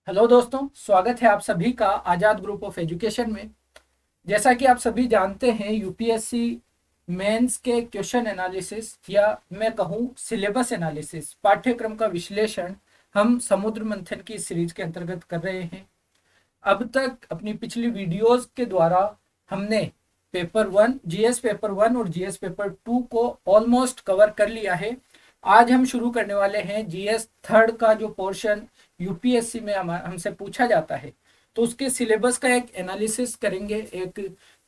Hello दोस्तों, स्वागत है आप सभी का आज़ाद ग्रुप ऑफ एजुकेशन में। जैसा कि आप सभी जानते हैं, यूपीएससी मेंस के क्वेश्चन एनालिसिस या मैं कहूँ सिलेबस एनालिसिस, पाठ्यक्रम का विश्लेषण हम समुद्र मंथन की सीरीज के अंतर्गत कर रहे हैं। अब तक अपनी पिछली वीडियोस के द्वारा हमने पेपर 1, जीएस पेपर 1 और जीएस पेपर 2 को ऑलमोस्ट कवर कर लिया है। आज हम शुरू करने वाले हैं जीएस थर्ड का जो पोर्शन यूपीएससी में हमसे पूछा जाता है, तो उसके सिलेबस का एक एनालिसिस करेंगे, एक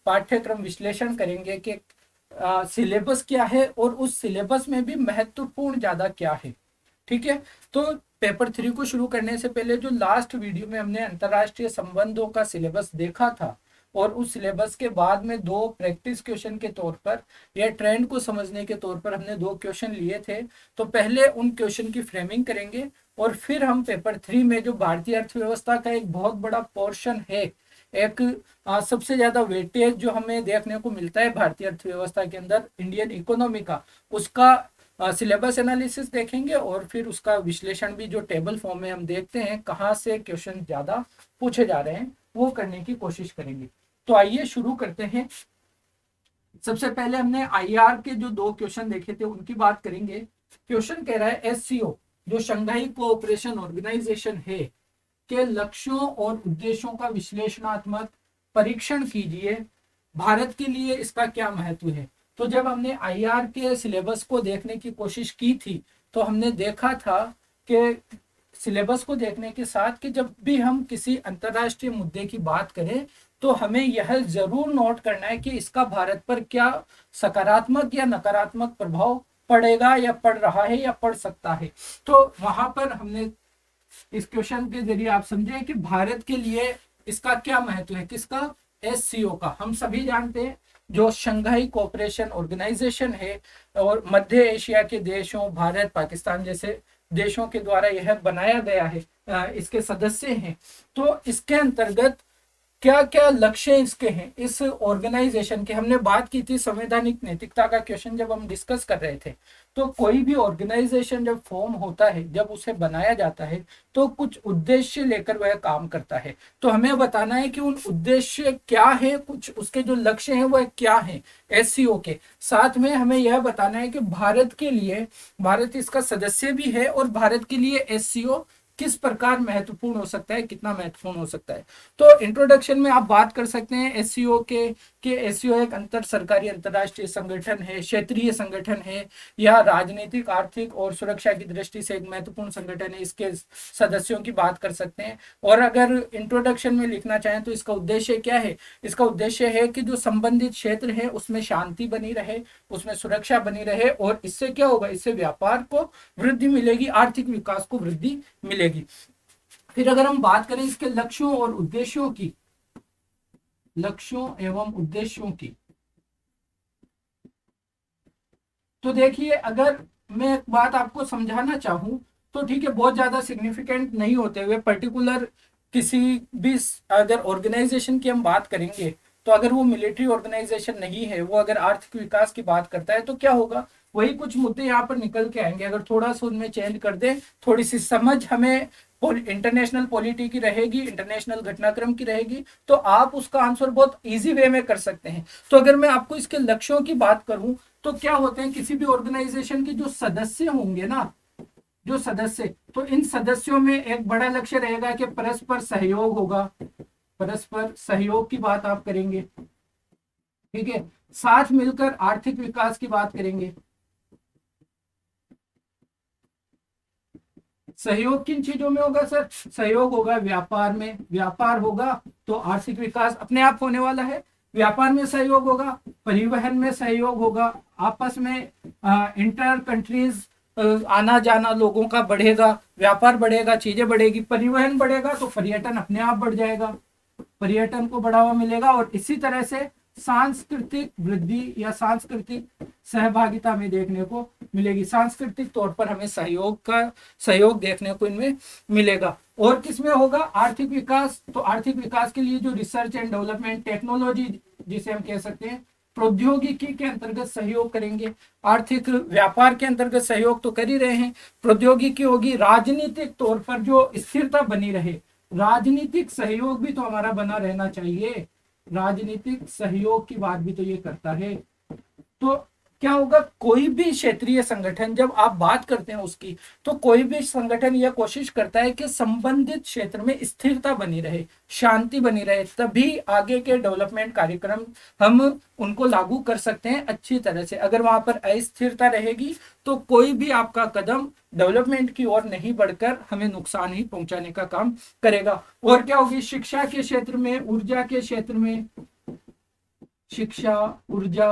पाठ्यक्रम विश्लेषण करेंगे कि सिलेबस क्या है और उस सिलेबस में भी महत्वपूर्ण ज़्यादा क्या है। ठीक है, तो पेपर 3 को शुरू करने से पहले जो लास्ट वीडियो में हमने अंतरराष्ट्रीय संबंधों का सिलेबस देखा था और उस सिलेबस के बाद में दो प्रैक्टिस क्वेश्चन के तौर पर या ट्रेंड को समझने के तौर पर हमने दो क्वेश्चन लिए थे, तो पहले उन क्वेश्चन की फ्रेमिंग करेंगे और फिर हम पेपर 3 में जो भारतीय अर्थव्यवस्था का एक बहुत बड़ा पोर्शन है, एक सबसे ज्यादा वेटेज जो हमें देखने को मिलता है भारतीय अर्थव्यवस्था के अंदर इंडियन इकोनॉमी का, उसका सिलेबस एनालिसिस देखेंगे और फिर उसका विश्लेषण भी जो टेबल फॉर्म में हम देखते हैं कहाँ से क्वेश्चन ज्यादा पूछे जा रहे हैं वो करने की कोशिश करेंगे। तो आइए शुरू करते हैं। सबसे पहले हमने आईआर के जो दो क्वेश्चन देखे थे उनकी बात करेंगे। क्वेश्चन कह रहा है एससीओ जो शंघाई कोऑपरेशन ऑर्गेनाइजेशन है के लक्ष्यों और उद्देश्यों का विश्लेषणात्मक परीक्षण कीजिए, भारत के लिए इसका क्या महत्व है। तो जब हमने आईआर के सिलेबस को देखने की कोशिश की थी तो हमने देखा था कि सिलेबस को देखने के साथ कि जब भी हम किसी अंतरराष्ट्रीय मुद्दे की बात करें तो हमें यह जरूर नोट करना है कि इसका भारत पर क्या सकारात्मक या नकारात्मक प्रभाव पड़ेगा या पड़ रहा है या पड़ सकता है। तो वहां पर हमने इस क्वेश्चन के जरिए आप समझे कि भारत के लिए इसका क्या महत्व है, किसका, एससीओ का। हम सभी जानते हैं जो शंघाई कोऑपरेशन ऑर्गेनाइजेशन है और मध्य एशिया के देशों, भारत, पाकिस्तान जैसे देशों के द्वारा यह बनाया गया है, इसके सदस्य हैं। तो इसके अंतर्गत क्या क्या लक्ष्य इसके हैं, इस ऑर्गेनाइजेशन के। हमने बात की थी संवैधानिक नैतिकता का क्वेश्चन जब हम डिस्कस कर रहे थे। तो कोई भी ऑर्गेनाइजेशन जब फॉर्म होता है, जब उसे बनाया जाता है तो कुछ उद्देश्य लेकर वह काम करता है। तो हमें बताना है कि उन उद्देश्य क्या है, कुछ उसके जो लक्ष्य हैं वह क्या है एससीओ के। साथ में हमें यह बताना है कि भारत के लिए, भारत इसका सदस्य भी है और भारत के लिए एससीओ किस प्रकार महत्वपूर्ण हो सकता है, कितना महत्वपूर्ण हो सकता है। तो इंट्रोडक्शन में आप बात कर सकते हैं एससीओ के कि एससीओ एक अंतर सरकारी अंतरराष्ट्रीय संगठन है, क्षेत्रीय संगठन है या राजनीतिक, आर्थिक और सुरक्षा की दृष्टि से एक महत्वपूर्ण संगठन है। इसके सदस्यों की बात कर सकते हैं। और अगर इंट्रोडक्शन में लिखना चाहें तो इसका उद्देश्य क्या है, इसका उद्देश्य है कि जो संबंधित क्षेत्र है उसमें शांति बनी रहे, उसमें सुरक्षा बनी रहे और इससे क्या होगा, इससे व्यापार को वृद्धि मिलेगी, आर्थिक विकास को वृद्धि मिलेगी। फिर अगर हम बात करें इसके लक्ष्यों और उद्देश्यों की, लक्ष्यों एवं उद्देश्यों की, तो देखिए अगर मैं एक बात आपको समझाना चाहूं तो ठीक है, बहुत ज्यादा सिग्निफिकेंट नहीं होते हुए पर्टिकुलर किसी भी अगर ऑर्गेनाइजेशन की हम बात करेंगे तो अगर वो मिलिट्री ऑर्गेनाइजेशन नहीं है, वो अगर आर्थिक विकास की बात करता है तो क्या होगा, वही कुछ मुद्दे यहाँ पर निकल के आएंगे। अगर थोड़ा सा उनमें चेंज कर दें, थोड़ी सी समझ हमें इंटरनेशनल पॉलिटी की रहेगी, इंटरनेशनल घटनाक्रम की रहेगी, तो आप उसका आंसर बहुत इजी वे में कर सकते हैं। तो अगर मैं आपको इसके लक्ष्यों की बात करूं तो क्या होते हैं, किसी भी ऑर्गेनाइजेशन के जो सदस्य होंगे ना, जो सदस्य, तो इन सदस्यों में एक बड़ा लक्ष्य रहेगा कि परस्पर सहयोग होगा, परस्पर सहयोग की बात आप करेंगे, ठीक है। साथ मिलकर आर्थिक विकास की बात करेंगे। सहयोग किन चीजों में होगा सर, सहयोग होगा व्यापार में, व्यापार होगा तो आर्थिक विकास अपने आप होने वाला है। व्यापार में सहयोग होगा, परिवहन में सहयोग होगा, आपस में इंटर कंट्रीज आना जाना लोगों का बढ़ेगा, व्यापार बढ़ेगा, चीजें बढ़ेगी, परिवहन बढ़ेगा तो पर्यटन अपने आप बढ़ जाएगा, पर्यटन को बढ़ावा मिलेगा। और इसी तरह से सांस्कृतिक वृद्धि या सांस्कृतिक सहभागिता में देखने को मिलेगी, सांस्कृतिक तौर पर हमें सहयोग देखने को इनमें मिलेगा। और किसमें होगा, आर्थिक विकास, तो आर्थिक विकास के लिए जो रिसर्च एंड डेवलपमेंट, टेक्नोलॉजी जिसे हम कह सकते हैं, प्रौद्योगिकी के अंतर्गत सहयोग करेंगे। आर्थिक व्यापार के अंतर्गत सहयोग तो कर ही रहे हैं, प्रौद्योगिकी होगी। राजनीतिक तौर पर जो स्थिरता बनी रहे, राजनीतिक सहयोग भी तो हमारा बना रहना चाहिए, राजनीतिक सहयोग की बात भी तो ये करता है। तो क्या होगा, कोई भी क्षेत्रीय संगठन जब आप बात करते हैं उसकी, तो कोई भी संगठन यह कोशिश करता है कि संबंधित क्षेत्र में स्थिरता बनी रहे, शांति बनी रहे, तभी आगे के डेवलपमेंट कार्यक्रम हम उनको लागू कर सकते हैं अच्छी तरह से। अगर वहां पर अस्थिरता रहेगी तो कोई भी आपका कदम डेवलपमेंट की ओर नहीं बढ़कर हमें नुकसान ही पहुंचाने का काम करेगा। और क्या होगी, शिक्षा के क्षेत्र में, ऊर्जा के क्षेत्र में, शिक्षा, ऊर्जा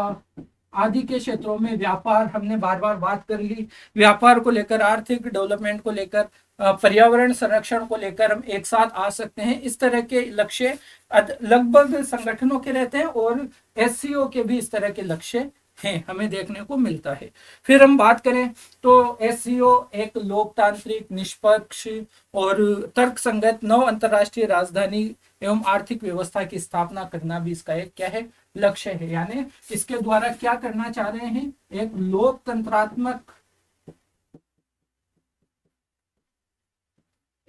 आदि के क्षेत्रों में, व्यापार, हमने बार बार बात कर ली, व्यापार को लेकर, आर्थिक डेवलपमेंट को लेकर, पर्यावरण संरक्षण को लेकर हम एक साथ आ सकते हैं। इस तरह के लक्ष्य लगभग संगठनों के रहते हैं और एससीओ के भी इस तरह के लक्ष्य हैं, हमें देखने को मिलता है। फिर हम बात करें तो एससीओ एक लोकतांत्रिक, निष्पक्ष और तर्कसंगत नव अंतरराष्ट्रीय राजधानी एवं आर्थिक व्यवस्था की स्थापना करना भी इसका एक क्या है, लक्ष्य है। यानी इसके द्वारा क्या करना चाह रहे हैं, एक लोकतंत्रात्मक,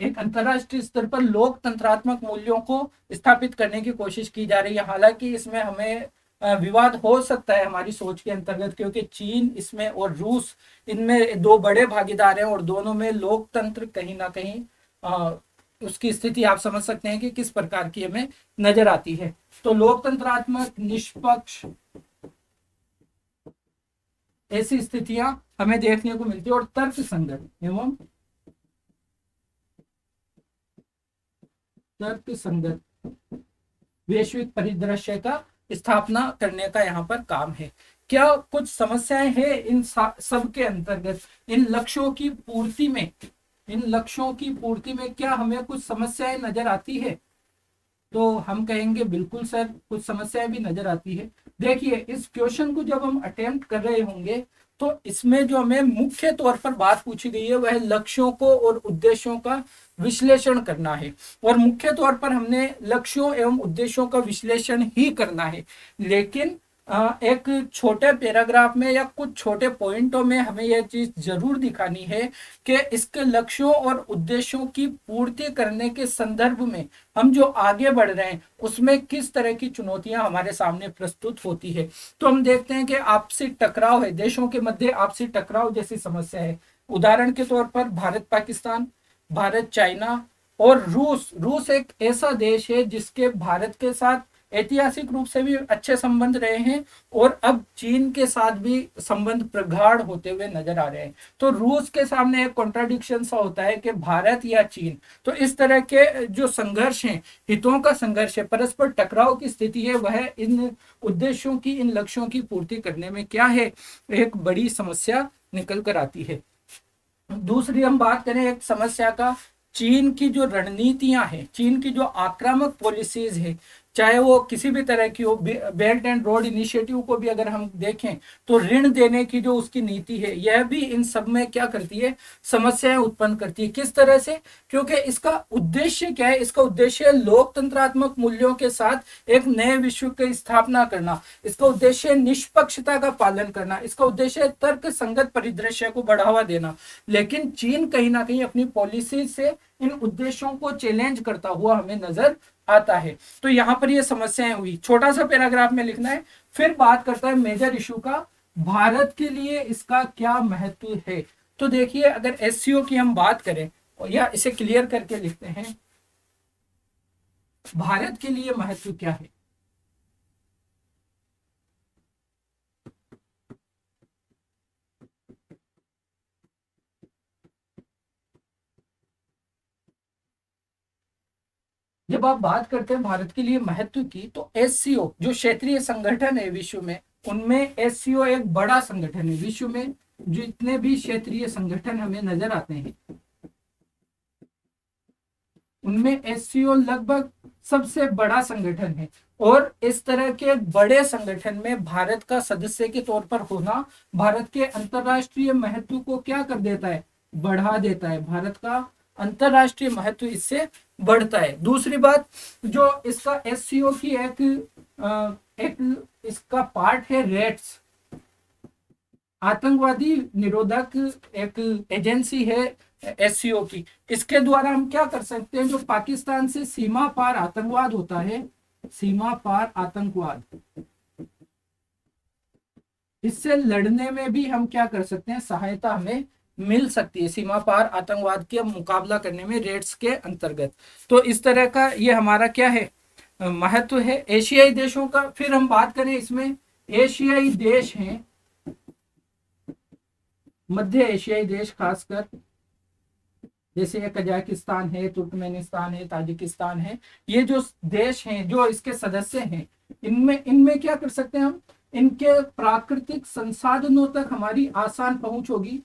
एक अंतरराष्ट्रीय स्तर पर लोकतंत्रात्मक मूल्यों को स्थापित करने की कोशिश की जा रही है। हालांकि इसमें हमें विवाद हो सकता है हमारी सोच के अंतर्गत, क्योंकि चीन इसमें और रूस, इनमें दो बड़े भागीदार हैं और दोनों में लोकतंत्र कहीं ना कहीं उसकी स्थिति आप समझ सकते हैं कि किस प्रकार की हमें नजर आती है। तो लोकतंत्रात्मक, निष्पक्ष, ऐसी स्थितियां हमें देखने को मिलती है। और तर्कसंगत एवं तर्कसंगत वैश्विक परिदृश्य का स्थापना करने का यहाँ पर काम है। क्या कुछ समस्याएं हैं इन सब के अंतर्गत, इन लक्ष्यों की पूर्ति में, इन लक्ष्यों की पूर्ति में क्या हमें कुछ समस्याएं नजर आती है? तो हम कहेंगे बिल्कुल सर, कुछ समस्याएं भी नजर आती है। देखिए, इस क्वेश्चन को जब हम अटेम्प्ट कर रहे होंगे तो इसमें जो हमें मुख्य तौर पर बात पूछी गई है वह लक्ष्यों को और उद्देश्यों का विश्लेषण करना है। और मुख्य तौर पर हमने लक्ष्यों एवं उद्देश्यों का विश्लेषण ही करना है, लेकिन एक छोटे पैराग्राफ में या कुछ छोटे पॉइंटों में हमें यह चीज जरूर दिखानी है कि इसके लक्ष्यों और उद्देश्यों की पूर्ति करने के संदर्भ में हम जो आगे बढ़ रहे हैं उसमें किस तरह की चुनौतियां हमारे सामने प्रस्तुत होती है। तो हम देखते हैं कि आपसी टकराव है, देशों के मध्य आपसी टकराव जैसी समस्या है। उदाहरण के तौर पर भारत पाकिस्तान, भारत चाइना और रूस। रूस एक ऐसा देश है जिसके भारत के साथ ऐतिहासिक रूप से भी अच्छे संबंध रहे हैं और अब चीन के साथ भी संबंध प्रगाढ़ होते हुए नजर आ रहे हैं। तो रूस के सामने एक कॉन्ट्राडिक्शन सा होता है कि भारत या चीन। तो इस तरह के जो संघर्ष हैं, हितों का संघर्ष है, परस्पर टकराव की स्थिति है, वह इन उद्देश्यों की, इन लक्ष्यों की पूर्ति करने में क्या है, एक बड़ी समस्या निकल कर आती है। दूसरी हम बात करें एक समस्या का, चीन की जो रणनीतियां हैं, चीन की जो आक्रामक पॉलिसीज है, चाहे वो किसी भी तरह की हो, बेल्ट एंड रोड इनिशिएटिव को भी अगर हम देखें तो ऋण देने की जो उसकी नीति है, यह भी इन सब में क्या करती है, समस्याएं उत्पन्न करती है। किस तरह से? क्योंकि इसका उद्देश्य क्या है, इसका उद्देश्य लोकतंत्रात्मक मूल्यों के साथ एक नए विश्व की स्थापना करना, इसका उद्देश्य निष्पक्षता का पालन करना, इसका उद्देश्य तर्क संगत परिदृश्य को बढ़ावा देना। लेकिन चीन कहीं ना कहीं अपनी पॉलिसी से इन उद्देश्यों को चैलेंज करता हुआ हमें नजर आता है। तो यहां पर ये समस्याएं हुई, छोटा सा पैराग्राफ में लिखना है। फिर बात करता है मेजर इशू का, भारत के लिए इसका क्या महत्व है। तो देखिए, अगर एससीओ की हम बात करें या इसे क्लियर करके लिखते हैं, भारत के लिए महत्व क्या है। जब आप बात करते हैं भारत के लिए महत्व की, तो एससीओ जो क्षेत्रीय संगठन है विश्व में, उनमें एससीओ एक बड़ा संगठन है। विश्व में जितने भी क्षेत्रीय संगठन हमें नजर आते हैं उनमें एससीओ लगभग सबसे बड़ा संगठन है। और इस तरह के बड़े संगठन में भारत का सदस्य के तौर पर होना भारत के अंतरराष्ट्रीय महत्व को क्या कर देता है, बढ़ा देता है। भारत का अंतरराष्ट्रीय महत्व इससे बढ़ता है। दूसरी बात, जो इसका एससीओ की एक इसका पार्ट है रेट्स, आतंकवादी निरोधक एक एजेंसी है SCO की, इसके द्वारा हम क्या कर सकते हैं, जो पाकिस्तान से सीमा पार आतंकवाद होता है, सीमा पार आतंकवाद, इससे लड़ने में भी हम क्या कर सकते हैं, सहायता हमें मिल सकती है सीमा पार आतंकवाद के मुकाबला करने में रेड्स के अंतर्गत। तो इस तरह का ये हमारा क्या है, महत्व है एशियाई देशों का। फिर हम बात करें इसमें, एशियाई देश हैं, मध्य एशियाई देश खासकर, जैसे ये कजाकिस्तान है, तुर्कमेनिस्तान है, ताजिकिस्तान है, ये जो देश हैं जो इसके सदस्य हैं, इनमें इनमें क्या कर सकते हैं हम, इनके प्राकृतिक संसाधनों तक हमारी आसान पहुंच होगी,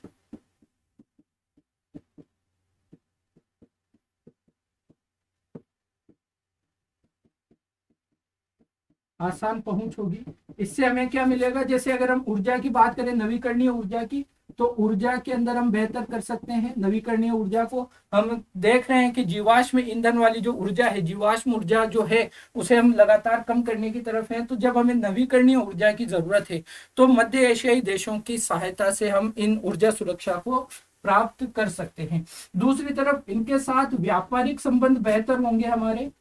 आसान पहुंच होगी। इससे हमें क्या मिलेगा, जैसे अगर हम ऊर्जा की बात करें, नवीकरणीय ऊर्जा की, तो ऊर्जा के अंदर हम बेहतर कर सकते हैं नवीकरणीय ऊर्जा को। हम देख रहे हैं कि जीवाश्म ईंधन वाली जो ऊर्जा है, जीवाश्म ऊर्जा जो है, उसे हम लगातार कम करने की तरफ हैं। तो जब हमें नवीकरणीय ऊर्जा की जरूरत है, तो मध्य एशियाई देशों की सहायता से हम इन ऊर्जा सुरक्षा को प्राप्त कर सकते हैं। दूसरी तरफ इनके साथ व्यापारिक संबंध बेहतर होंगे हमारे।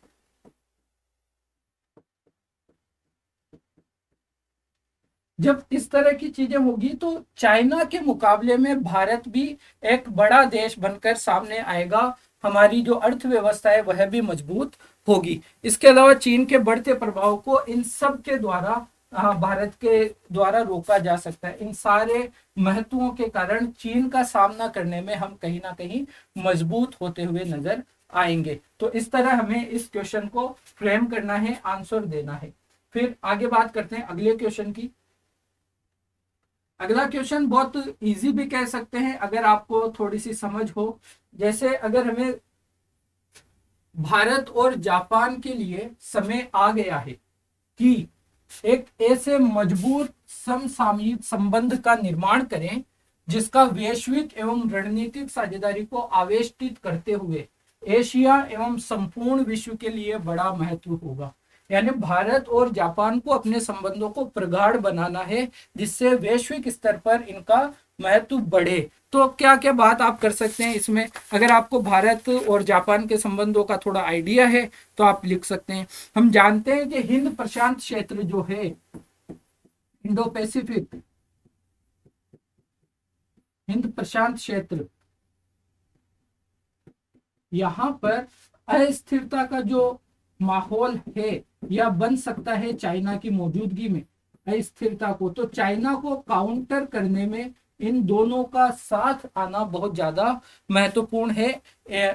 जब इस तरह की चीजें होगी, तो चाइना के मुकाबले में भारत भी एक बड़ा देश बनकर सामने आएगा, हमारी जो अर्थव्यवस्था है वह भी मजबूत होगी। इसके अलावा चीन के बढ़ते प्रभाव को इन सब के द्वारा, भारत के द्वारा रोका जा सकता है। इन सारे महत्वों के कारण चीन का सामना करने में हम कहीं ना कहीं मजबूत होते हुए नजर आएंगे। तो इस तरह हमें इस क्वेश्चन को फ्रेम करना है, आंसर देना है। फिर आगे बात करते हैं अगले क्वेश्चन की। अगला क्वेश्चन बहुत इजी भी कह सकते हैं अगर आपको थोड़ी सी समझ हो। जैसे अगर हमें भारत और जापान के लिए समय आ गया है कि एक ऐसे मजबूत समसामयिक संबंध का निर्माण करें जिसका वैश्विक एवं रणनीतिक साझेदारी को आवेष्टित करते हुए एशिया एवं संपूर्ण विश्व के लिए बड़ा महत्व होगा। यानी भारत और जापान को अपने संबंधों को प्रगाढ़ बनाना है, जिससे वैश्विक स्तर पर इनका महत्व बढ़े। तो क्या क्या बात आप कर सकते हैं इसमें, अगर आपको भारत और जापान के संबंधों का थोड़ा आइडिया है तो आप लिख सकते हैं। हम जानते हैं कि हिंद प्रशांत क्षेत्र जो है, इंडो पैसिफिक, हिंद प्रशांत क्षेत्र, यहाँ पर अस्थिरता का जो माहौल है या बन सकता है चाइना की मौजूदगी में, अस्थिरता को, तो चाइना को काउंटर करने में इन दोनों का साथ आना बहुत ज्यादा महत्वपूर्ण है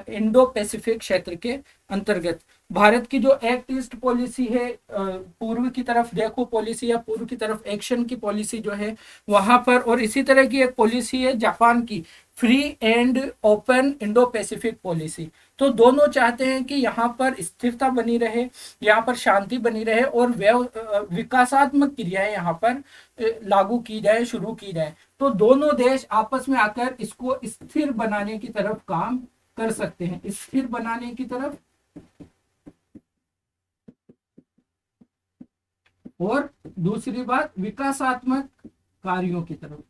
इंडो पैसिफिक क्षेत्र के अंतर्गत। भारत की जो एक्ट ईस्ट पॉलिसी है, पूर्व की तरफ देखो पॉलिसी या पूर्व की तरफ एक्शन की पॉलिसी जो है वहां पर, और इसी तरह की एक पॉलिसी है जापान की, free and open Indo Pacific policy. तो दोनों चाहते हैं कि यहाँ पर स्थिरता बनी रहे, यहाँ पर शांति बनी रहे, और विकासात्मक क्रियाएं यहाँ पर लागू की जाए, शुरू की जाए। तो दोनों देश आपस में आकर इसको स्थिर बनाने की तरफ काम कर सकते हैं, स्थिर बनाने की तरफ, और दूसरी बात विकासात्मक कार्यों की तरफ।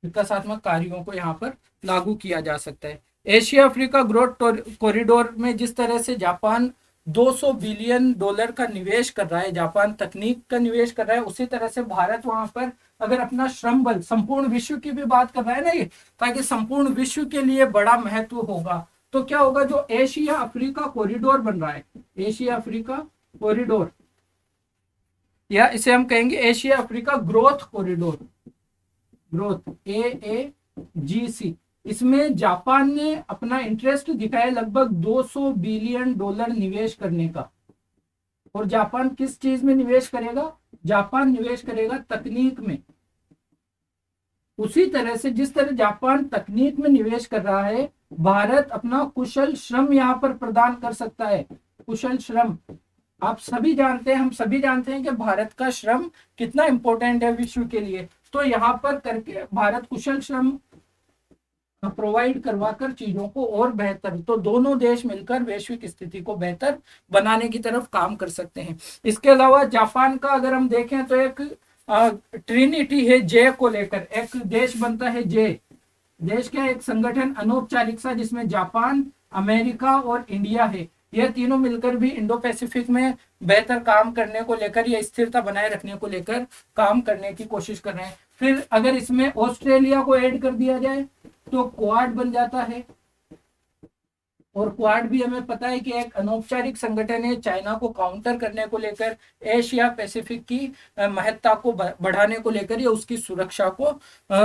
विकासात्मक कार्यों को यहाँ पर लागू किया जा सकता है। एशिया अफ्रीका ग्रोथ कॉरिडोर में जिस तरह से जापान 200 बिलियन डॉलर का निवेश कर रहा है, जापान तकनीक का निवेश कर रहा है, उसी तरह से भारत वहां पर अगर अपना श्रम बल, संपूर्ण विश्व की भी बात कर रहा है ना ये, ताकि संपूर्ण विश्व के लिए बड़ा महत्व होगा। तो क्या होगा, जो एशिया अफ्रीका कॉरिडोर बन रहा है, एशिया अफ्रीका कॉरिडोर, या इसे हम कहेंगे Asia Africa growth corridor, growth AAGC, इसमें जापान ने अपना इंटरेस्ट दिखाया लगभग 200 बिलियन डॉलर निवेश करने का। और जापान किस चीज में निवेश करेगा, जापान निवेश करेगा तकनीक में। उसी तरह से जिस तरह जापान तकनीक में निवेश कर रहा है, भारत अपना कुशल श्रम यहाँ पर प्रदान कर सकता है। कुशल श्रम, आप सभी जानते हैं, हम सभी जानते हैं कि भारत का श्रम कितना इंपॉर्टेंट है विश्व के लिए। तो यहाँ पर करके भारत कुशल श्रम प्रोवाइड करवाकर चीजों को और बेहतर, तो दोनों देश मिलकर वैश्विक स्थिति को बेहतर बनाने की तरफ काम कर सकते हैं। इसके अलावा जापान का अगर हम देखें तो एक ट्रिनिटी है जे को लेकर, एक देश बनता है जे, देश का एक संगठन अनौपचारिक सा जिसमें जापान, अमेरिका और इंडिया है। ये तीनों मिलकर भी इंडो पैसिफिक में बेहतर काम करने को लेकर या स्थिरता बनाए रखने को लेकर काम करने की कोशिश कर रहे हैं। फिर अगर इसमें ऑस्ट्रेलिया को ऐड कर दिया जाए तो क्वाड बन जाता है। और क्वाड भी हमें पता है कि एक अनौपचारिक संगठन है चाइना को काउंटर करने को लेकर, एशिया पैसिफिक की महत्ता को बढ़ाने को लेकर या उसकी सुरक्षा को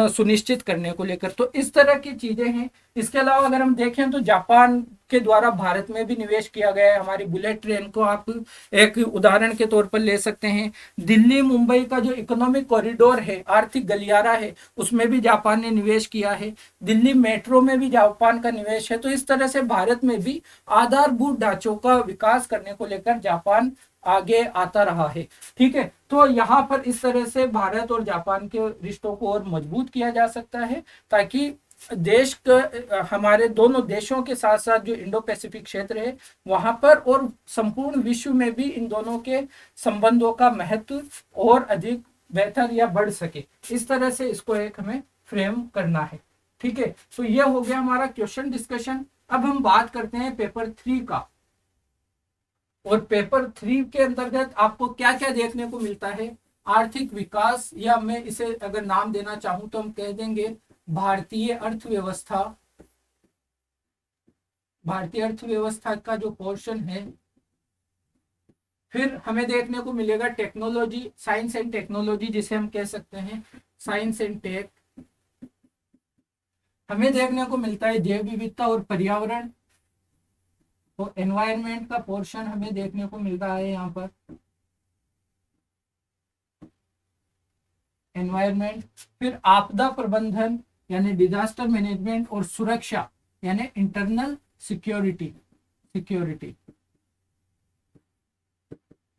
सुनिश्चित करने को लेकर। तो इस तरह की चीजें हैं। इसके अलावा अगर हम देखें तो जापान के द्वारा भारत में भी निवेश किया गया है। हमारी बुलेट ट्रेन को आप एक उदाहरण के तौर पर ले सकते हैं। दिल्ली मुंबई का जो इकोनॉमिक कॉरिडोर है, आर्थिक गलियारा है, उसमें भी जापान ने निवेश किया है। दिल्ली मेट्रो में भी जापान का निवेश है। तो इस तरह से भारत में भी आधारभूत ढांचों का विकास करने को लेकर जापान आगे आता रहा है। ठीक है, तो यहाँ पर इस तरह से भारत और जापान के रिश्तों को और मजबूत किया जा सकता है, ताकि देश का, हमारे दोनों देशों के साथ साथ जो इंडो पैसिफिक क्षेत्र है वहां पर और संपूर्ण विश्व में भी इन दोनों के संबंधों का महत्व और अधिक बेहतर या बढ़ सके। इस तरह से इसको एक हमें फ्रेम करना है। ठीक है, तो ये हो गया हमारा क्वेश्चन डिस्कशन। अब हम बात करते हैं पेपर 3 का। और पेपर 3 के अंतर्गत आपको क्या क्या देखने को मिलता है? आर्थिक विकास, या मैं इसे अगर नाम देना चाहूं तो हम कह देंगे भारतीय अर्थव्यवस्था। भारतीय अर्थव्यवस्था का जो पोर्शन है। फिर हमें देखने को मिलेगा टेक्नोलॉजी, साइंस एंड टेक्नोलॉजी जिसे हम कह सकते हैं साइंस एंड टेक। हमें देखने को मिलता है जैव विविधता और पर्यावरण, तो एनवायरनमेंट का पोर्शन हमें देखने को मिल रहा है यहाँ पर, एनवायरनमेंट। फिर आपदा प्रबंधन यानी डिजास्टर मैनेजमेंट, और सुरक्षा यानी इंटरनल सिक्योरिटी।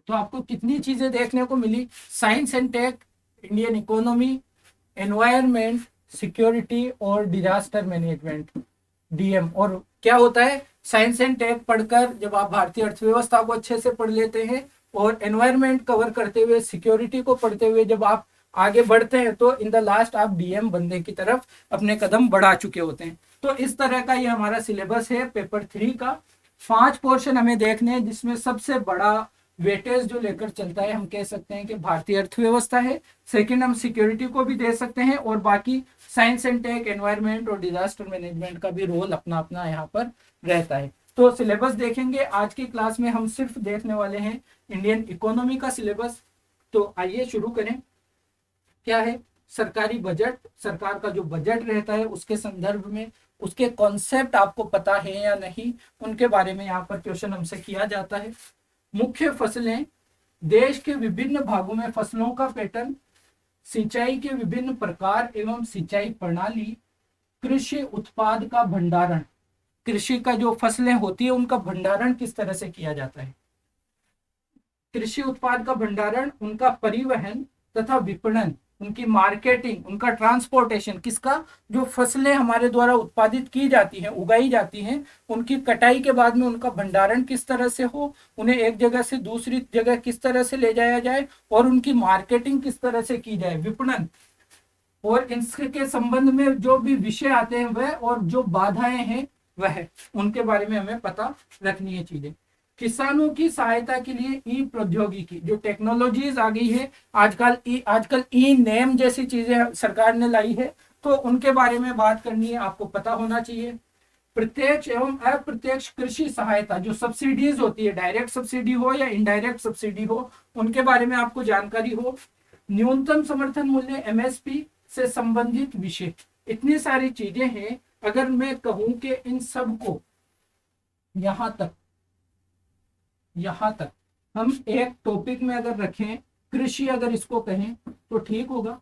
तो आपको कितनी चीजें देखने को मिली? Science and tech, Indian economy, environment, security और डिजास्टर मैनेजमेंट, डीएम। और क्या होता है, साइंस एंड टेक पढ़कर जब आप भारतीय अर्थव्यवस्था को अच्छे से पढ़ लेते हैं और एनवायरनमेंट कवर करते हुए, सिक्योरिटी को पढ़ते हुए जब आप आगे बढ़ते हैं तो इन द लास्ट आप डीएम बनने की तरफ अपने कदम बढ़ा चुके होते हैं। तो इस तरह का ये हमारा सिलेबस है पेपर 3 का। 5 पोर्शन हमें देखने हैं, जिसमें सबसे बड़ा वेटेज जो लेकर चलता है हम कह सकते हैं कि भारतीय अर्थव्यवस्था है। सेकंड हम सिक्योरिटी को भी दे सकते हैं, और बाकी साइंस एंड टेक, एनवायरनमेंट और डिजास्टर मैनेजमेंट का भी रोल अपना अपना यहाँ पर रहता है। तो सिलेबस देखेंगे आज की क्लास में, हम सिर्फ देखने वाले हैं इंडियन इकोनॉमी का सिलेबस। तो आइए शुरू करें। क्या है? सरकारी बजट, सरकार का जो बजट रहता है उसके संदर्भ में उसके कॉन्सेप्ट आपको पता है या नहीं, उनके बारे में यहाँ पर क्वेश्चन हमसे किया जाता है। मुख्य फसलें, देश के विभिन्न भागों में फसलों का पैटर्न, सिंचाई के विभिन्न प्रकार एवं सिंचाई प्रणाली, कृषि उत्पाद का भंडारण, कृषि का जो फसलें होती है उनका भंडारण किस तरह से किया जाता है, कृषि उत्पाद का भंडारण, उनका परिवहन तथा विपणन, उनकी मार्केटिंग, उनका ट्रांसपोर्टेशन, किसका, जो फसलें हमारे द्वारा उत्पादित की जाती हैं, उगाई जाती हैं, उनकी कटाई के बाद में उनका भंडारण किस तरह से हो, उन्हें एक जगह से दूसरी जगह किस तरह से ले जाया जाए, और उनकी मार्केटिंग किस तरह से की जाए, विपणन। और इसके संबंध में जो भी विषय आते हैं वह, और जो बाधाएं हैं वह, उनके बारे में हमें पता रखनी है चीजें। किसानों की सहायता के लिए ई प्रौद्योगिकी, जो टेक्नोलॉजीज आ गई है आजकल ई नेम जैसी चीजें सरकार ने लाई है, तो उनके बारे में बात करनी है, आपको पता होना चाहिए। प्रत्यक्ष एवं अप्रत्यक्ष कृषि सहायता, जो सब्सिडीज होती है, डायरेक्ट सब्सिडी हो या इनडायरेक्ट सब्सिडी हो, उनके बारे में आपको जानकारी हो। न्यूनतम समर्थन मूल्य एमएसपी से संबंधित विषय, इतनी सारी चीजें हैं। अगर मैं कहूं कि इन सब को यहां तक हम एक टॉपिक में अगर रखें, कृषि अगर इसको कहें तो ठीक होगा।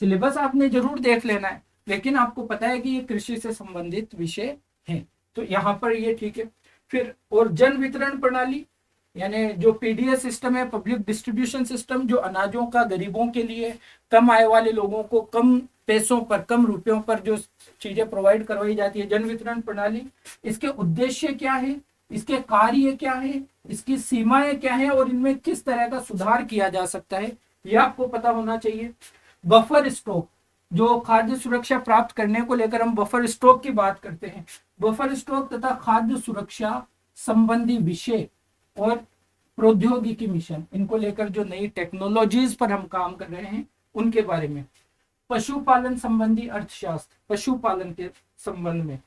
सिलेबस आपने जरूर देख लेना है, लेकिन आपको पता है कि ये कृषि से संबंधित विषय है, तो यहाँ पर ये ठीक है। फिर और जन वितरण प्रणाली, यानी जो पीडीएस सिस्टम है, पब्लिक डिस्ट्रीब्यूशन सिस्टम, जो अनाजों का गरीबों के लिए, कम आय वाले लोगों को कम पैसों पर, कम रुपयों पर जो चीजें प्रोवाइड करवाई जाती है, जन वितरण प्रणाली। इसके उद्देश्य क्या है, इसके कार्य क्या है, इसकी सीमाएं क्या है, और इनमें किस तरह का सुधार किया जा सकता है, ये आपको पता होना चाहिए। बफर स्टॉक, जो खाद्य सुरक्षा प्राप्त करने को लेकर हम बफर स्टॉक की बात करते हैं। बफर स्टॉक तथा खाद्य सुरक्षा संबंधी विषय और प्रौद्योगिकी मिशन, इनको लेकर जो नई टेक्नोलॉजीज पर हम काम कर रहे हैं उनके बारे में। पशुपालन संबंधी अर्थशास्त्र, पशुपालन के संबंध में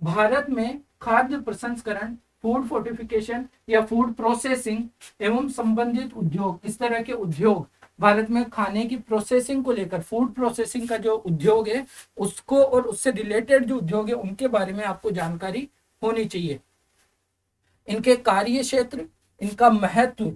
भारत में खाद्य प्रसंस्करण, फूड फोर्टिफिकेशन या फूड प्रोसेसिंग एवं संबंधित उद्योग, इस तरह के उद्योग भारत में खाने की प्रोसेसिंग को लेकर, फूड प्रोसेसिंग का जो उद्योग है उसको और उससे रिलेटेड जो उद्योग है उनके बारे में आपको जानकारी होनी चाहिए। इनके कार्य क्षेत्र, इनका महत्व,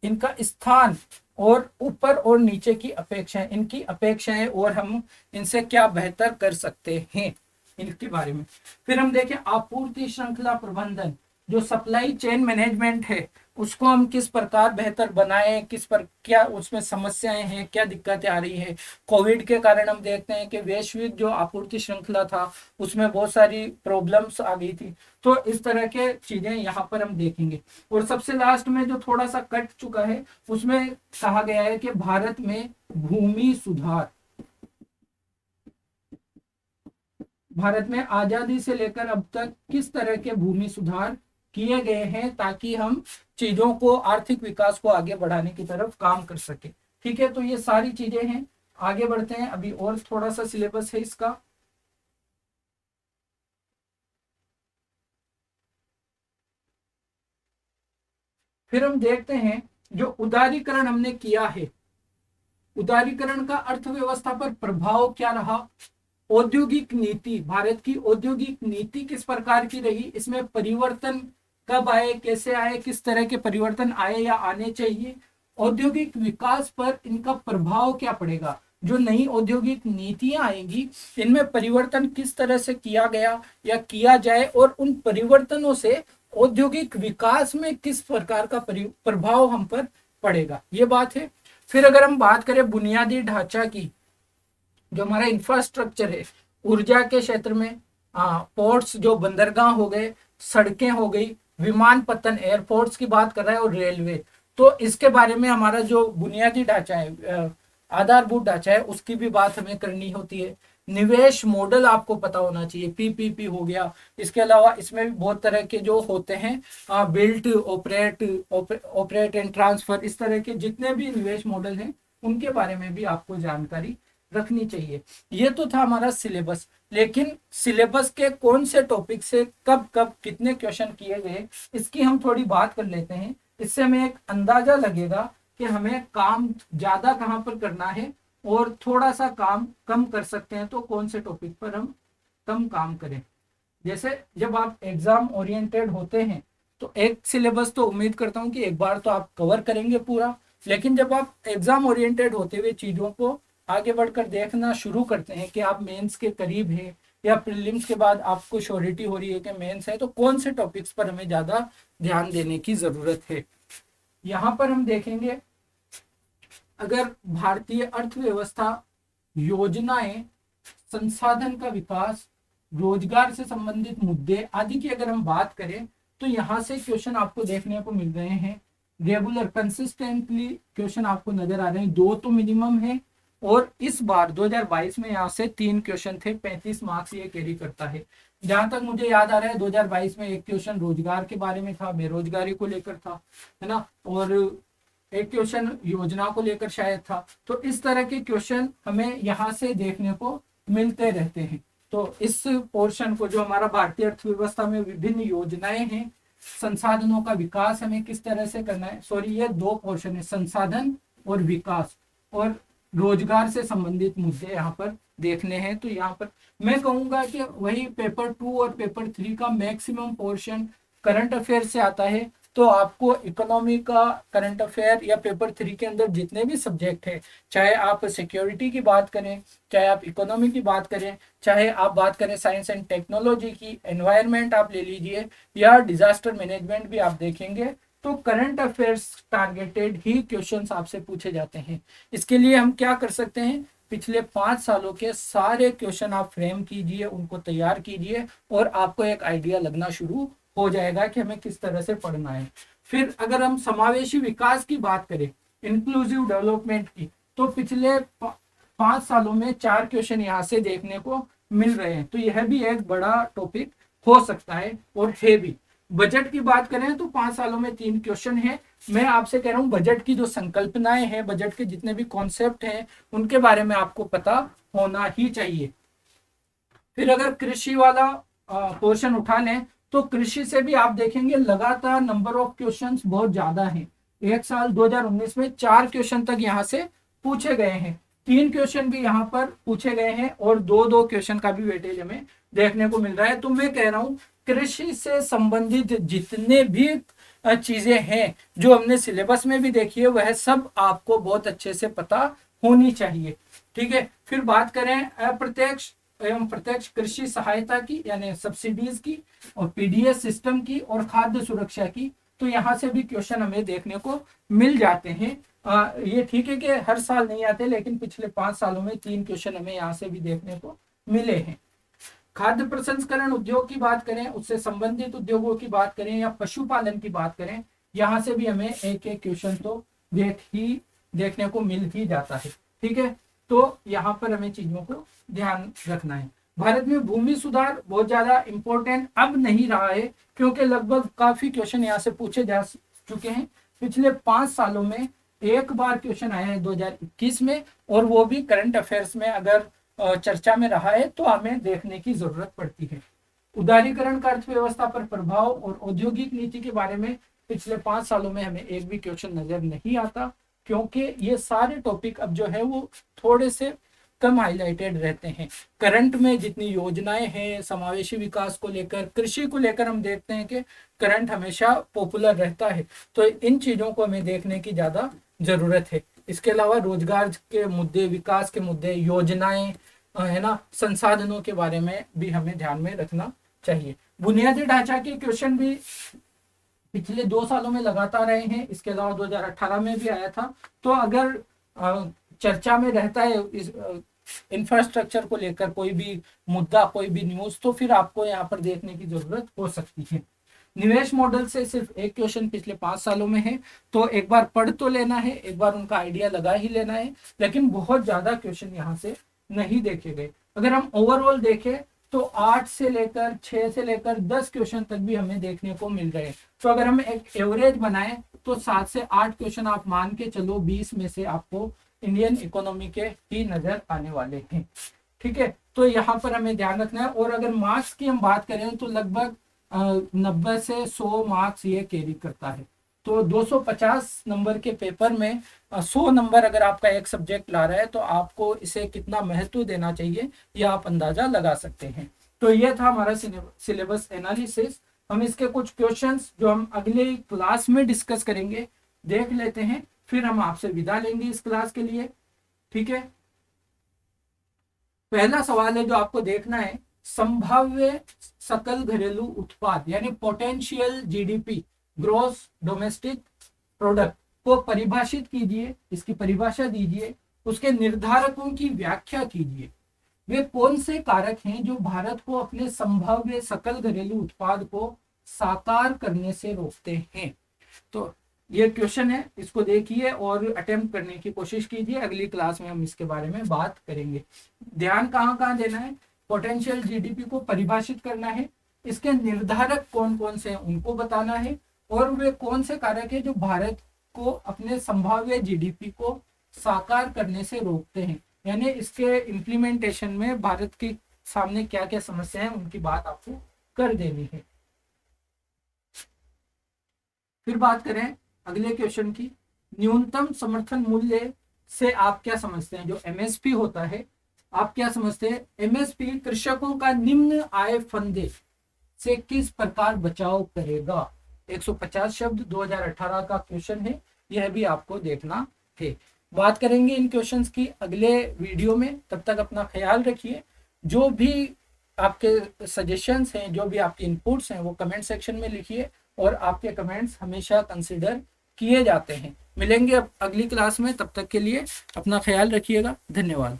इनका स्थान और ऊपर और नीचे की अपेक्षाएं, इनकी अपेक्षाएं और हम इनसे क्या बेहतर कर सकते हैं, इनके बारे में। फिर हम देखें आपूर्ति श्रृंखला प्रबंधन, जो सप्लाई चेन मैनेजमेंट है उसको हम किस प्रकार बेहतर बनाएं, किस पर क्या उसमें समस्याएं हैं, क्या दिक्कतें आ रही है। कोविड के कारण हम देखते हैं कि वैश्विक जो आपूर्ति श्रृंखला था उसमें बहुत सारी प्रॉब्लम्स आ गई थी। तो इस तरह के चीजें यहाँ पर हम देखेंगे। और सबसे लास्ट में जो थोड़ा सा कट चुका है उसमें कहा गया है कि भारत में भूमि सुधार, भारत में आजादी से लेकर अब तक किस तरह के भूमि सुधार किए गए हैं ताकि हम चीजों को, आर्थिक विकास को आगे बढ़ाने की तरफ काम कर सके। ठीक है, तो ये सारी चीजें हैं। आगे बढ़ते हैं, अभी और थोड़ा सा सिलेबस है इसका। फिर हम देखते हैं जो उदारीकरण हमने किया है, उदारीकरण का अर्थव्यवस्था पर प्रभाव क्या रहा। औद्योगिक नीति, भारत की औद्योगिक नीति किस प्रकार की रही, इसमें परिवर्तन कब आए, कैसे आए, किस तरह के परिवर्तन आए या आने चाहिए। औद्योगिक विकास पर इनका प्रभाव क्या पड़ेगा, जो नई औद्योगिक नीतियां आएंगी इनमें परिवर्तन किस तरह से किया गया या किया जाए, और उन परिवर्तनों से औद्योगिक विकास में किस प्रकार का प्रभाव हम पर पड़ेगा, ये बात है। फिर अगर हम बात करें बुनियादी ढांचा की, जो हमारा इंफ्रास्ट्रक्चर है ऊर्जा के क्षेत्र में, पोर्ट्स जो बंदरगाह हो गए, सड़कें हो गई, विमानपत्तन, एयरपोर्ट्स की बात कर रहा है, और रेलवे, तो इसके बारे में हमारा जो बुनियादी ढांचा है, आधारभूत ढांचा है, उसकी भी बात हमें करनी होती है। निवेश मॉडल आपको पता होना चाहिए, पीपीपी हो गया। इसके अलावा इसमें भी बहुत तरह के जो होते हैं, बिल्ट, ऑपरेट एंड ट्रांसफर, इस तरह के जितने भी निवेश मॉडल हैं उनके बारे में भी आपको जानकारी रखनी चाहिए। ये तो था हमारा सिलेबस, लेकिन सिलेबस के कौन से टॉपिक से कब कब कितने क्वेश्चन किए गए इसकी हम थोड़ी बात कर लेते हैं। इससे हमें एक अंदाजा लगेगा कि हमें काम ज्यादा कहाँ पर करना है और थोड़ा सा काम कम कर सकते हैं, तो कौन से टॉपिक पर हम कम काम करें। जैसे जब आप एग्जाम ओरिएंटेड होते हैं तो एक सिलेबस तो उम्मीद करता हूँ कि एक बार तो आप कवर करेंगे पूरा, लेकिन जब आप एग्जाम ओरिएंटेड होते हुए चीजों को आगे बढ़कर देखना शुरू करते हैं कि आप मेंस के करीब हैं या प्रीलिम्स के बाद आपको श्योरिटी हो रही है कि मेंस है, तो कौन से टॉपिक्स पर हमें ज्यादा ध्यान देने की जरूरत है। यहाँ पर हम देखेंगे, अगर भारतीय अर्थव्यवस्था, योजनाएं, संसाधन का विकास, रोजगार से संबंधित मुद्दे आदि की अगर हम बात करें तो यहाँ से क्वेश्चन आपको देखने को मिल रहे हैं। रेगुलर कंसिस्टेंटली क्वेश्चन आपको नजर आ रहे हैं, 2 तो मिनिमम है, और इस बार 2022 में यहाँ से 3 क्वेश्चन थे, 35 मार्क्स ये कैरी करता है। जहां तक मुझे याद आ रहा है 2022 में एक क्वेश्चन रोजगार के बारे में था, बेरोजगारी को लेकर था, है ना, और एक क्वेश्चन योजना को लेकर शायद था। तो इस तरह के क्वेश्चन हमें यहाँ से देखने को मिलते रहते हैं। तो इस पोर्शन को, जो हमारा भारतीय अर्थव्यवस्था में विभिन्न योजनाएं हैं, संसाधनों का विकास हमें किस तरह से करना है, सॉरी ये 2 पोर्शन है, संसाधन और विकास, और रोजगार से संबंधित मुद्दे यहाँ पर देखने हैं। तो यहाँ पर मैं कहूंगा कि वही पेपर 2 और पेपर 3 का मैक्सिमम पोर्शन करंट अफेयर से आता है। तो आपको इकोनॉमी का करंट अफेयर या पेपर 3 के अंदर जितने भी सब्जेक्ट है, चाहे आप सिक्योरिटी की बात करें, चाहे आप इकोनॉमी की बात करें, चाहे आप बात करें साइंस एंड टेक्नोलॉजी की, एनवायरनमेंट आप ले लीजिए, या डिजास्टर मैनेजमेंट भी आप देखेंगे, तो करंट अफेयर्स टारगेटेड ही क्वेश्चंस आपसे पूछे जाते हैं। इसके लिए हम क्या कर सकते हैं, पिछले 5 सालों के सारे क्वेश्चन आप फ्रेम कीजिए, उनको तैयार कीजिए, और आपको एक आइडिया लगना शुरू हो जाएगा कि हमें किस तरह से पढ़ना है। फिर अगर हम समावेशी विकास की बात करें इंक्लूसिव डेवलपमेंट की, तो पिछले 5 सालों में 4 क्वेश्चन यहाँ से देखने को मिल रहे हैं। तो यह भी एक बड़ा टॉपिक हो सकता है और है भी। बजट की बात करें तो 5 सालों में 3 क्वेश्चन है। मैं आपसे कह रहा हूँ बजट की जो संकल्पनाएं हैं, बजट के जितने भी कॉन्सेप्ट हैं, उनके बारे में आपको पता होना ही चाहिए। फिर अगर कृषि वाला पोर्शन उठा लें तो कृषि से भी आप देखेंगे लगातार नंबर ऑफ क्वेश्चंस बहुत ज्यादा हैं। एक साल 2019 में 4 क्वेश्चन तक यहाँ से पूछे गए हैं, 3 क्वेश्चन भी यहाँ पर पूछे गए हैं और 2-2 क्वेश्चन का भी वेटेज हमें देखने को मिल रहा है। तो मैं कह रहा हूँ कृषि से संबंधित जितने भी चीजें हैं जो हमने सिलेबस में भी देखी है, वह सब आपको बहुत अच्छे से पता होनी चाहिए। ठीक है, फिर बात करें अप्रत्यक्ष एवं प्रत्यक्ष कृषि सहायता की यानी सब्सिडीज की, और पीडीएस सिस्टम की, और खाद्य सुरक्षा की, तो यहाँ से भी क्वेश्चन हमें देखने को मिल जाते हैं। ये ठीक है कि हर साल नहीं आते, लेकिन पिछले 5 सालों में 3 क्वेश्चन हमें यहाँ से भी देखने को मिले हैं। खाद्य प्रसंस्करण उद्योग की बात करें, उससे संबंधित उद्योगों की बात करें, या पशुपालन की बात करें, यहाँ से भी हमें एक एक क्वेश्चन तो देखने को मिल ही जाता है। ठीक है, तो यहाँ पर हमें चीजों को ध्यान रखना है। भारत में भूमि सुधार बहुत ज्यादा इंपॉर्टेंट अब नहीं रहा है, क्योंकि लगभग काफी क्वेश्चन यहाँ से पूछे जा चुके हैं। पिछले 5 सालों में एक बार क्वेश्चन आया है 2021 में, और वो भी करंट अफेयर्स में अगर चर्चा में रहा है तो हमें देखने की जरूरत पड़ती है। उदारीकरण का अर्थव्यवस्था पर प्रभाव और औद्योगिक नीति के बारे में पिछले 5 सालों में हमें एक भी क्वेश्चन नजर नहीं आता, क्योंकि ये सारे टॉपिक अब जो है वो थोड़े से कम हाईलाइटेड रहते हैं। करंट में जितनी योजनाएं हैं समावेशी विकास को लेकर, कृषि को लेकर, हम देखते हैं कि करंट हमेशा पॉपुलर रहता है, तो इन चीजों को हमें देखने की ज्यादा जरूरत है। इसके अलावा रोजगार के मुद्दे, विकास के मुद्दे, योजनाएं, है ना, संसाधनों के बारे में भी हमें ध्यान में रखना चाहिए। बुनियादी ढांचा के क्वेश्चन भी पिछले 2 सालों में लगातार आए हैं, इसके अलावा 2018 में भी आया था। तो अगर चर्चा में रहता है इस इंफ्रास्ट्रक्चर को लेकर कोई भी मुद्दा, कोई भी न्यूज, तो फिर आपको यहाँ पर देखने की जरूरत हो सकती है। निवेश मॉडल से सिर्फ एक क्वेश्चन पिछले 5 सालों में है, तो एक बार पढ़ तो लेना है, एक बार उनका आइडिया लगा ही लेना है, लेकिन बहुत ज्यादा क्वेश्चन यहाँ से नहीं देखे गए। अगर हम ओवरऑल देखें तो 8 से लेकर 6 से लेकर 10 क्वेश्चन तक भी हमें देखने को मिल रहे हैं। तो अगर हम एक एवरेज बनाएं तो 7 से 8 क्वेश्चन आप मान के चलो 20 में से आपको इंडियन इकोनॉमी के ही नजर आने वाले हैं। ठीक है, तो यहाँ पर हमें ध्यान रखना है। और अगर मार्क्स की हम बात करें तो लगभग 90 से 100 मार्क्स ये कैरी करता है। तो 250 नंबर के पेपर में 100 नंबर अगर आपका एक सब्जेक्ट ला रहा है तो आपको इसे कितना महत्व देना चाहिए यह आप अंदाजा लगा सकते हैं। तो यह था हमारा सिलेबस एनालिसिस। हम इसके कुछ क्वेश्चंस जो हम अगले क्लास में डिस्कस करेंगे देख लेते हैं, फिर हम आपसे विदा लेंगे इस क्लास के लिए। ठीक है, पहला सवाल है जो आपको देखना है, संभाव्य सकल घरेलू उत्पाद यानी potential GDP, gross domestic product को परिभाषित कीजिए, इसकी परिभाषा दीजिए, उसके निर्धारकों की व्याख्या कीजिए। वे कौन से कारक हैं जो भारत को अपने संभाव्य सकल घरेलू उत्पाद को साकार करने से रोकते हैं। तो ये क्वेश्चन है, इसको देखिए और अटेम्प्ट करने की कोशिश कीजिए। अगली क्लास में हम इसके बारे में बात करेंगे। ध्यान कहाँ कहाँ देना है, पोटेंशियल जीडीपी को परिभाषित करना है, इसके निर्धारक कौन कौन से हैं उनको बताना है, और वे कौन से कारक है जो भारत को अपने संभाव्य जीडीपी को साकार करने से रोकते हैं, यानी इसके इम्प्लीमेंटेशन में भारत के सामने क्या क्या समस्या है उनकी बात आपको कर देनी है। फिर बात करें अगले क्वेश्चन की, न्यूनतम समर्थन मूल्य से आप क्या समझते हैं, जो एमएसपी होता है आप क्या समझते हैं। एमएसपी कृषकों का निम्न आय फंदे से किस प्रकार बचाव करेगा। 150 शब्द 2018 का क्वेश्चन है, यह भी आपको देखना है। बात करेंगे इन क्वेश्चंस की अगले वीडियो में, तब तक अपना ख्याल रखिए। जो भी आपके सजेशंस हैं, जो भी आपके इनपुट्स हैं वो कमेंट सेक्शन में लिखिए, और आपके कमेंट्स हमेशा कंसिडर किए जाते हैं। मिलेंगे अब अगली क्लास में, तब तक के लिए अपना ख्याल रखिएगा। धन्यवाद।